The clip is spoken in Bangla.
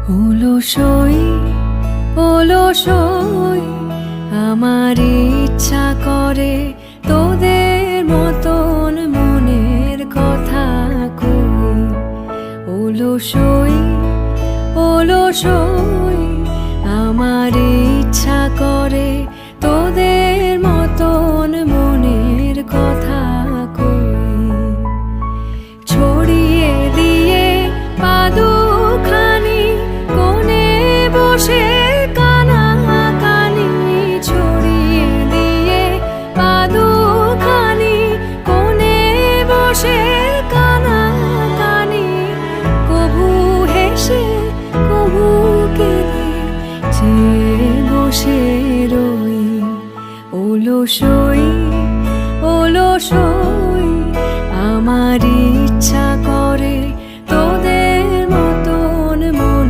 অলসই অলসই আমার ইচ্ছা করে তোদের মতন মনের কথা কই। অলসই অলসই আমার ইচ্ছা করে তোদের মতন মনের কথা